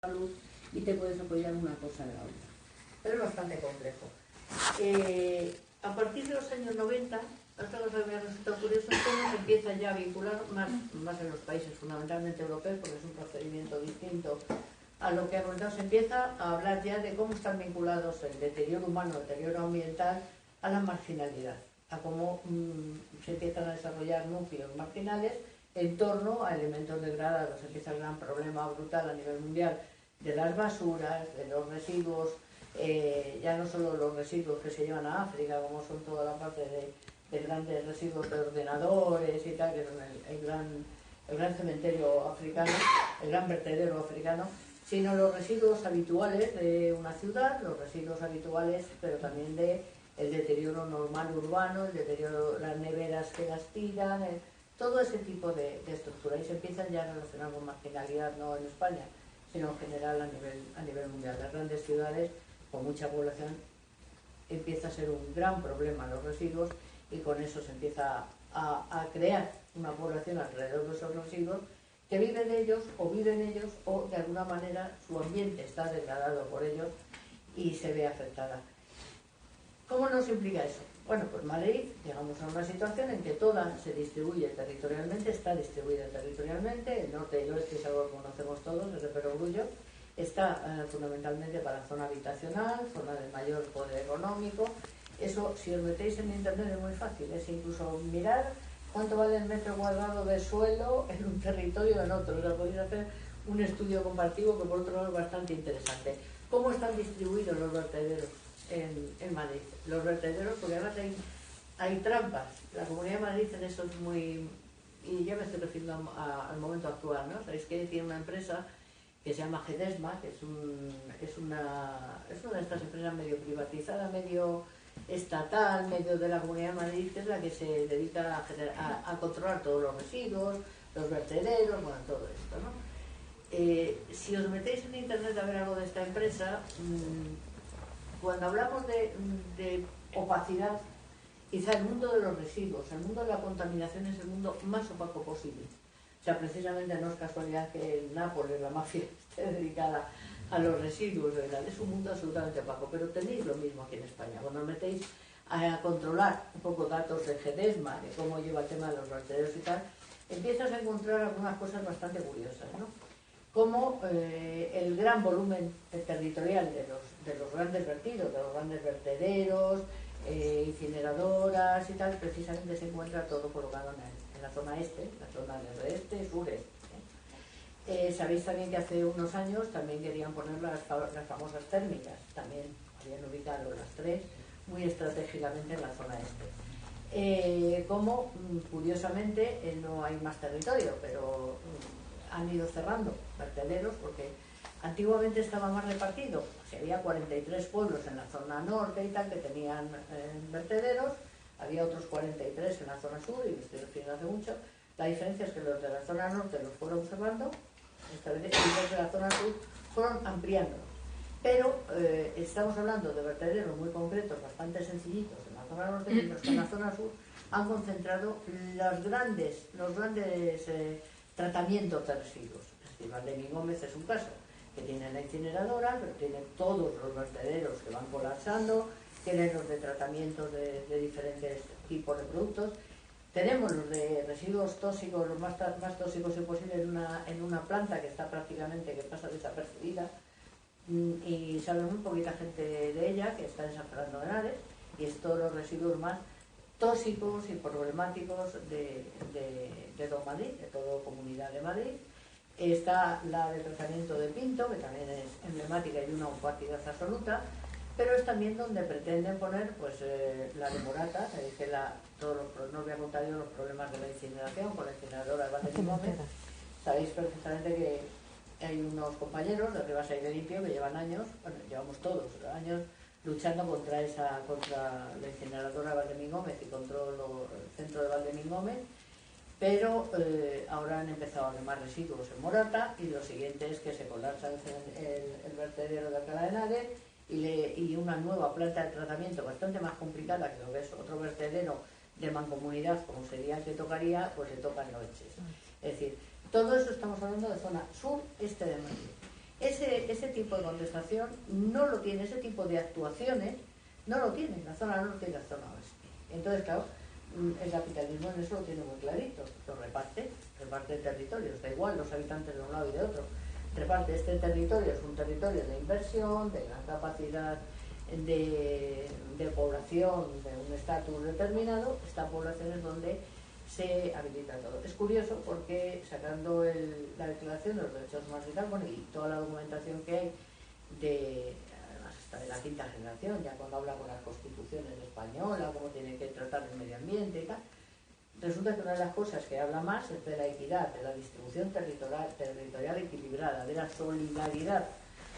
salud y te puedes apoyar una cosa en la otra. Pero es bastante complejo. A partir de los años 90, otra cosa que me ha resultado curioso es cómo se empieza ya a vincular, más en los países fundamentalmente europeos, porque es un procedimiento distinto a lo que ha comentado, se empieza a hablar ya de cómo están vinculados el deterioro humano, el deterioro ambiental, a la marginalidad, a cómo se empiezan a desarrollar núcleos marginales en torno a elementos degradados. Empieza el gran problema brutal a nivel mundial de las basuras, de los residuos, ya no solo los residuos que se llevan a África, como son toda la parte de grandes residuos de ordenadores y tal, que son el gran cementerio africano, el gran vertedero africano, sino los residuos habituales de una ciudad, los residuos habituales, pero también de el deterioro normal urbano, el deterioro, las neveras que las tiran, todo ese tipo de estructura. Y se empiezan ya a relacionar con marginalidad, no en España, sino en general a nivel mundial. Las grandes ciudades, con mucha población, empieza a ser un gran problema los residuos, y con eso se empieza a crear una población alrededor de esos residuos que vive de ellos, o viven ellos, o de alguna manera su ambiente está degradado por ellos y se ve afectada. ¿Cómo nos implica eso? Bueno, pues Madrid, llegamos a una situación en que toda se distribuye territorialmente, está distribuida territorialmente, el norte y el oeste es algo que conocemos todos, desde Perogrullo, está fundamentalmente para zona habitacional, zona de mayor poder económico. Eso, si os metéis en internet, es muy fácil, es incluso mirar cuánto vale el metro cuadrado de suelo en un territorio o en otro. O sea, podéis hacer un estudio comparativo que por otro lado es bastante interesante. ¿Cómo están distribuidos los vertederos en Madrid? Los vertederos, porque además hay trampas. La Comunidad de Madrid en eso es muy... Y ya me estoy refiriendo al momento actual, ¿no? Sabéis que tiene una empresa que se llama Gedesma, que es una de estas empresas medio privatizada, medio estatal, medio de la Comunidad de Madrid, que es la que se dedica a controlar todos los residuos, los vertederos, bueno, todo esto, ¿no? Si os metéis en internet a ver algo de esta empresa, cuando hablamos de opacidad, quizá el mundo de los residuos, el mundo de la contaminación es el mundo más opaco posible. O sea, precisamente no es casualidad que en Nápoles la mafia esté dedicada a los residuos, ¿verdad? Es un mundo absolutamente opaco, pero tenéis lo mismo aquí en España. Cuando os metéis a controlar un poco datos de Gedesma, de cómo lleva el tema de los vertederos y tal, empiezas a encontrar algunas cosas bastante curiosas, ¿no? Como el gran volumen territorial de los grandes vertidos, de los grandes vertederos, incineradoras y tal, precisamente se encuentra todo colocado en la zona este, la zona del este, sureste. Sabéis también que hace unos años también querían poner las famosas térmicas, también habían ubicado las tres muy estratégicamente en la zona este. Como curiosamente no hay más territorio, pero han ido cerrando vertederos porque antiguamente estaba más repartido. Si había 43 pueblos en la zona norte y tal que tenían vertederos, había otros 43 en la zona sur, y me estoy refiriendo hace mucho. La diferencia es que los de la zona norte los fueron cerrando, esta vez, y los de la zona sur fueron ampliando. Pero estamos hablando de vertederos muy concretos, bastante sencillitos en la zona norte, mientras que en la zona sur han concentrado los grandes tratamientos de residuos. Es decir, Valdemín Gómez es un caso, que tiene la incineradora, pero tiene todos los vertederos que van colapsando, tienen los de tratamientos de diferentes tipos de productos. Tenemos los de residuos tóxicos, los más tóxicos imposible en una planta que está prácticamente, que pasa desapercibida, y sabe muy poquita gente de ella, que está en San Fernando de Henares, y es todos los residuos más tóxicos y problemáticos de todo Madrid, de toda Comunidad de Madrid. Está la de tratamiento de Pinto, que también es emblemática y una opacidad absoluta, pero es también donde pretenden poner pues la de Morata, que no os voy a contar yo los problemas de la incineración con la incineradora de Valdemín Gómez. Sabéis perfectamente que hay unos compañeros de Ribasa y de Limpio que llevan años, bueno, llevamos todos años luchando contra la incineradora de Valdemín Gómez y contra el centro de Valdemín Gómez, pero ahora han empezado a quemar residuos en Morata, y lo siguiente es que se colapsa el vertedero de Alcalá de Henares y una nueva planta de tratamiento bastante más complicada que lo que es otro vertedero de mancomunidad, como sería el que tocaría, pues le tocan Loeches. Es decir, todo eso estamos hablando de zona sur-este de Madrid. Ese tipo de contestación no lo tiene, ese tipo de actuaciones no lo tiene la zona norte y la zona oeste. Entonces, claro, el capitalismo en eso lo tiene muy clarito, lo reparte territorios, da igual los habitantes de un lado y de otro. Reparte este territorio, es un territorio de inversión, de gran capacidad de población, de un estatus determinado. Esta población es donde se habilita todo. Es curioso porque sacando la declaración de los derechos humanos y tal, bueno, y toda la documentación que hay además hasta de la quinta generación, ya cuando habla con las constituciones españolas, cómo tiene que tratar el medio ambiente y tal, resulta que una de las cosas que habla más es de la equidad, de la distribución territorial equilibrada, de la solidaridad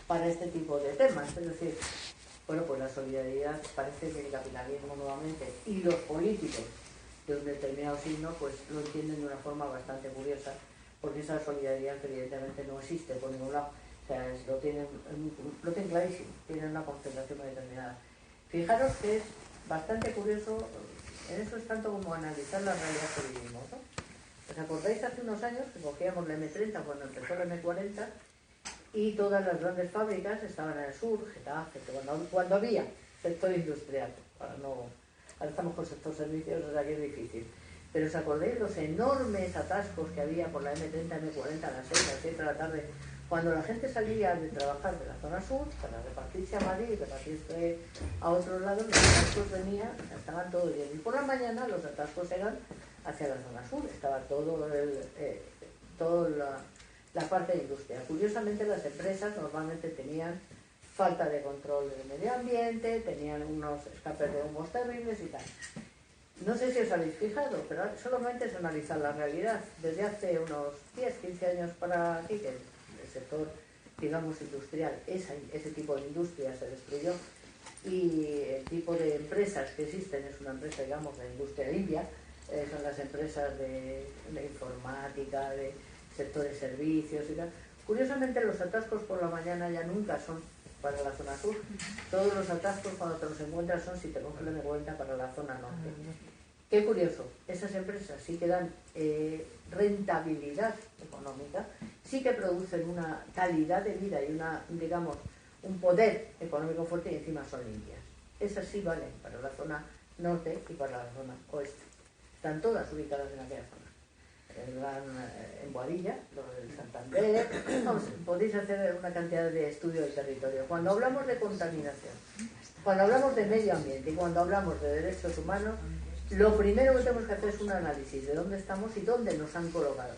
para este tipo de temas. Es decir, bueno, pues la solidaridad parece que el capitalismo nuevamente y los políticos de un determinado signo pues lo entienden de una forma bastante curiosa, porque esa solidaridad evidentemente no existe por ningún lado. O sea, lo tienen clarísimo, tienen una concentración muy determinada. Fijaros que es bastante curioso, en eso es tanto como analizar la realidad que vivimos, ¿no? ¿Os acordáis hace unos años que cogíamos la M30 cuando empezó la M40 y todas las grandes fábricas estaban en el sur, Getafe, cuando había sector industrial? Ahora estamos con sector servicios, o sea que es difícil. Pero ¿os acordáis los enormes atascos que había por la M30, M40 a las 6, a las 7 de la tarde, cuando la gente salía de trabajar de la zona sur para repartirse a Madrid y repartirse a otros lados? Los atascos venían, estaban todo el día. Y por la mañana los atascos eran hacia la zona sur, estaba toda la parte de industria. Curiosamente las empresas normalmente tenían falta de control del medio ambiente, tenían unos escapes de humos terribles y tal. No sé si os habéis fijado, pero solamente es analizar la realidad. Desde hace unos 10, 15 años para aquí, que el sector, digamos, industrial, ese tipo de industria se destruyó, y el tipo de empresas que existen es una empresa, digamos, de industria limpia, son las empresas de informática, de sector de servicios y tal. Curiosamente los atascos por la mañana ya nunca son para la zona sur. Todos los atascos cuando te los encuentras son, si te coges la cuenta, para la zona norte. Qué curioso, esas empresas sí que dan rentabilidad económica, sí que producen una calidad de vida y un poder económico fuerte, y encima son limpias. Esas sí valen para la zona norte y para la zona oeste. Están todas ubicadas en aquella zona. En Boadilla, en Santander, podéis hacer una cantidad de estudios del territorio. Cuando hablamos de contaminación, cuando hablamos de medio ambiente y cuando hablamos de derechos humanos, lo primero que tenemos que hacer es un análisis de dónde estamos y dónde nos han colocado.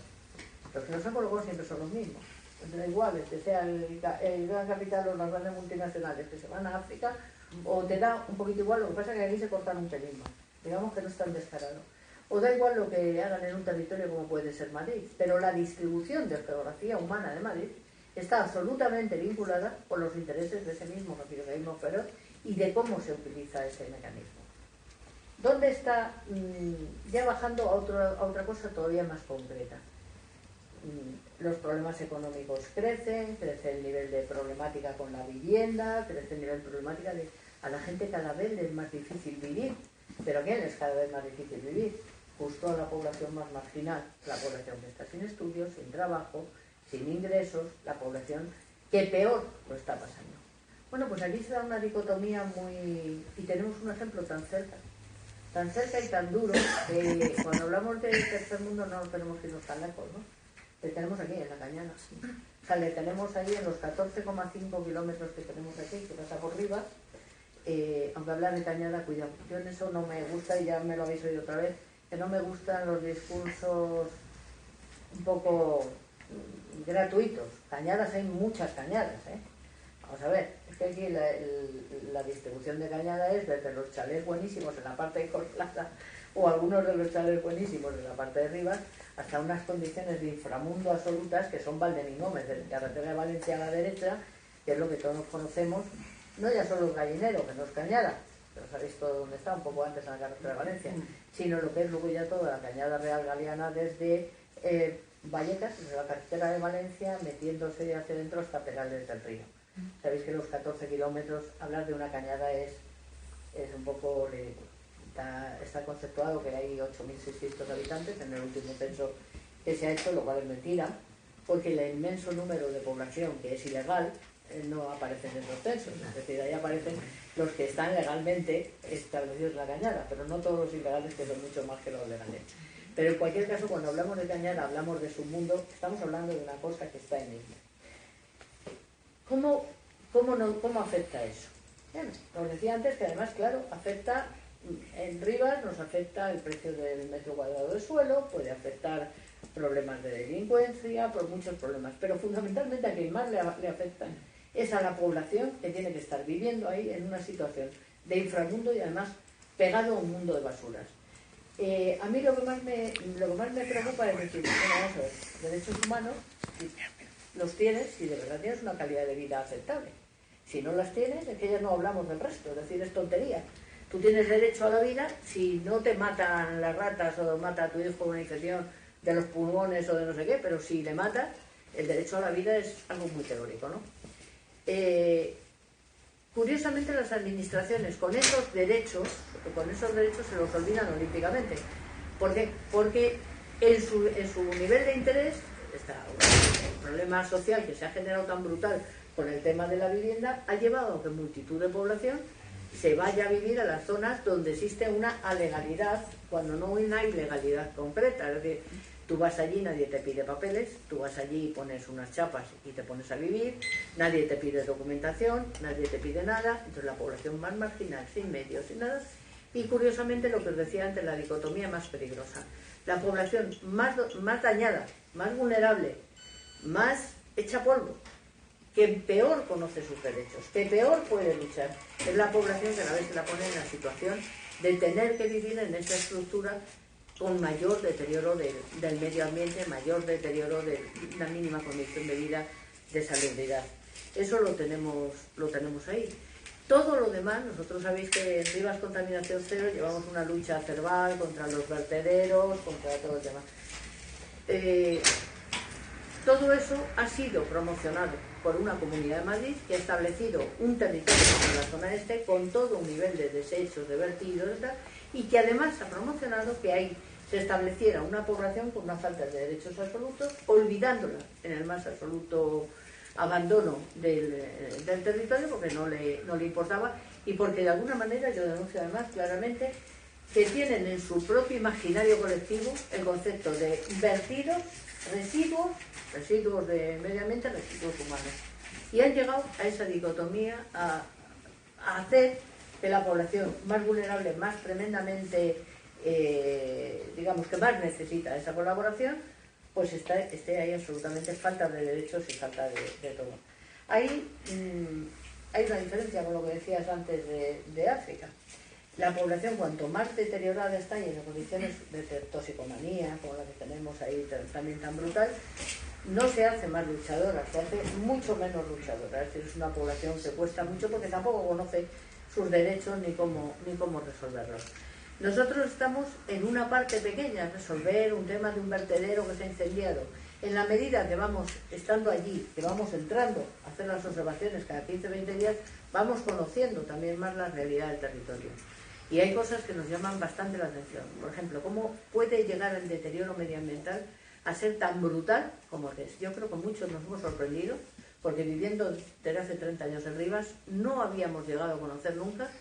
Los que nos han colocado siempre son los mismos. Da igual, que sea el gran capital o las grandes multinacionales que se van a África, o te da un poquito igual, lo que pasa es que aquí se cortan un pelín más. Digamos que no es tan descarado. O da igual lo que hagan en un territorio como puede ser Madrid, pero la distribución de geografía humana de Madrid está absolutamente vinculada con los intereses de ese mismo capitalismo feroz y de cómo se utiliza ese mecanismo. ¿Dónde está? Ya bajando a otra cosa todavía más concreta. Los problemas económicos crecen, crece el nivel de problemática con la vivienda, crece el nivel de problemática de a la gente cada vez es más difícil vivir. ¿Pero a quién es cada vez más difícil vivir? Justo a la población más marginal, la población que está sin estudios, sin trabajo, sin ingresos, la población que peor lo está pasando. Bueno, pues aquí se da una dicotomía muy... y tenemos un ejemplo tan cerca y tan duro, que cuando hablamos del tercer mundo no tenemos que irnos tan lejos, ¿no? Le tenemos aquí, en la Cañada. O sea, le tenemos ahí en los 14,5 kilómetros que tenemos aquí, que pasa por Rivas. Aunque hablar de Cañada, cuidado, yo en eso no me gusta, y ya me lo habéis oído otra vez, que no me gustan los discursos un poco gratuitos. Cañadas, hay muchas cañadas, ¿eh? Vamos a ver, es que aquí la distribución de cañada es desde los chalés buenísimos en la parte de Corplaza, o algunos de los chalés buenísimos en la parte de Rivas, hasta unas condiciones de inframundo absolutas que son Valdeminómez, de carretera de Valencia a la derecha, que es lo que todos conocemos, no ya solo el gallinero, que no es Cañada, pero sabéis todo dónde está, un poco antes en la carretera de Valencia, sino lo que es luego ya toda la Cañada Real Galiana desde Vallecas, desde la carretera de Valencia, metiéndose hacia adentro hasta Perales del Río. Sabéis que los 14 kilómetros, hablar de una cañada es un poco ridículo. Está conceptuado que hay 8.600 habitantes en el último censo que se ha hecho, lo cual es mentira. porque el inmenso número de población que es ilegal no aparecen en esos censos, es decir, ahí aparecen los que están legalmente establecidos en la Cañada, pero no todos los ilegales, que son mucho más que los legales. Pero en cualquier caso, cuando hablamos de Cañada, hablamos de su mundo, estamos hablando de una cosa que está en él. ¿Cómo afecta eso? Bueno, os decía antes que además, claro, afecta, en Rivas nos afecta el precio del metro cuadrado de suelo, puede afectar problemas de delincuencia, por muchos problemas, pero fundamentalmente a quien más le afectan es a la población que tiene que estar viviendo ahí en una situación de inframundo y además pegado a un mundo de basuras. A mí lo que más me preocupa es decir, bueno, vamos a ver, derechos humanos, los tienes si de verdad tienes una calidad de vida aceptable. Si no las tienes, es que ya no hablamos del resto, es decir, es tontería. Tú tienes derecho a la vida si no te matan las ratas o mata a tu hijo una infección de los pulmones o de no sé qué, pero si le matas, el derecho a la vida es algo muy teórico, ¿no? Curiosamente las administraciones con esos derechos se los olvidan olímpicamente. ¿Por qué? Porque en su nivel de interés está el problema social que se ha generado tan brutal con el tema de la vivienda ha llevado a que multitud de población se vaya a vivir a las zonas donde existe una alegalidad cuando no hay una ilegalidad concreta. Es decir, tú vas allí, nadie te pide papeles, tú vas allí y pones unas chapas y te pones a vivir, nadie te pide documentación, nadie te pide nada, entonces la población más marginal, sin medios, sin nada, y curiosamente lo que os decía antes, la dicotomía más peligrosa, la población más dañada, más vulnerable, más hecha polvo, que peor conoce sus derechos, que peor puede luchar, es la población que a la vez se la pone en la situación de tener que vivir en esa estructura con mayor deterioro del medio ambiente, mayor deterioro de la mínima condición de vida, de salubridad. Eso lo tenemos ahí. Todo lo demás, nosotros sabéis que en Rivas Contaminación Cero llevamos una lucha cerval contra los vertederos, contra todo el tema. Todo eso ha sido promocionado por una Comunidad de Madrid que ha establecido un territorio en la zona este con todo un nivel de desechos, de vertidos y que además ha promocionado que ahí se estableciera una población con una falta de derechos absolutos, olvidándola en el más absoluto abandono del territorio porque no le importaba y porque de alguna manera, yo denuncio además claramente, que tienen en su propio imaginario colectivo el concepto de vertidos, residuos de medio ambiente, residuos humanos. Y han llegado a esa dicotomía, a hacer que la población más vulnerable, más tremendamente, digamos, que más necesita esa colaboración, pues esté ahí absolutamente falta de derechos y falta de todo. Ahí hay una diferencia con lo que decías antes de África. La población, cuanto más deteriorada está y en condiciones de toxicomanía, como la que tenemos ahí también tan brutal, no se hace más luchadora, se hace mucho menos luchadora. Es decir, es una población que cuesta mucho porque tampoco conoce sus derechos ni cómo resolverlos. Nosotros estamos en una parte pequeña, resolver un tema de un vertedero que se ha incendiado. En la medida que vamos estando allí, que vamos entrando a hacer las observaciones cada 15-20 días, vamos conociendo también más la realidad del territorio. Y hay cosas que nos llaman bastante la atención. Por ejemplo, cómo puede llegar el deterioro medioambiental a ser tan brutal como es. Yo creo que muchos nos hemos sorprendido, porque viviendo desde hace 30 años en Rivas, no habíamos llegado a conocer nunca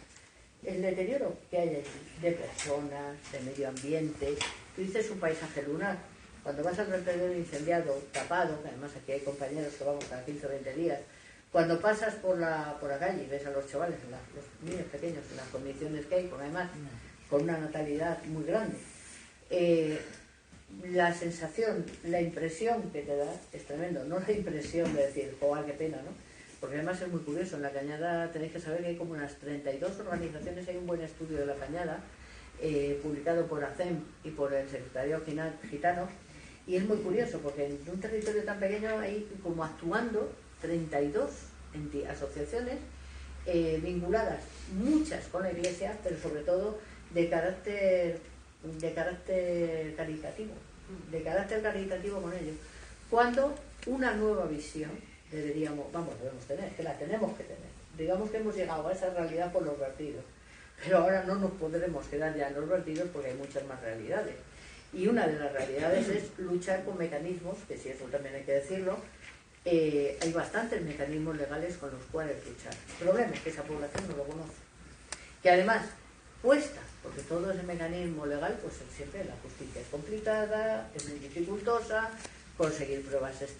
el deterioro que hay allí, de personas, de medio ambiente. Tú dices un paisaje lunar. Cuando vas al vertedero incendiado, tapado, que además aquí hay compañeros que vamos cada 15 o 20 días, cuando pasas por la calle y ves a los chavales, los niños pequeños, en las condiciones que hay, porque además con una natalidad muy grande, la sensación, la impresión que te da es tremendo. No la impresión de decir, joder, qué pena, ¿no? Porque además es muy curioso, en la Cañada tenéis que saber que hay como unas 32 organizaciones, hay un buen estudio de la Cañada, publicado por ACEM y por el Secretariado Gitano, y es muy curioso porque en un territorio tan pequeño hay como actuando 32 asociaciones vinculadas, muchas con la Iglesia, pero sobre todo de carácter caritativo con ellos. Cuando una nueva visión debemos tener, que la tenemos que tener. Digamos que hemos llegado a esa realidad por los vertidos, pero ahora no nos podremos quedar ya en los vertidos porque hay muchas más realidades. Y una de las realidades es luchar con mecanismos, que si eso también hay que decirlo, hay bastantes mecanismos legales con los cuales luchar. El problema es que esa población no lo conoce. Que además cuesta, porque todo ese mecanismo legal, pues siempre la justicia es complicada, es muy dificultosa, conseguir pruebas extremas.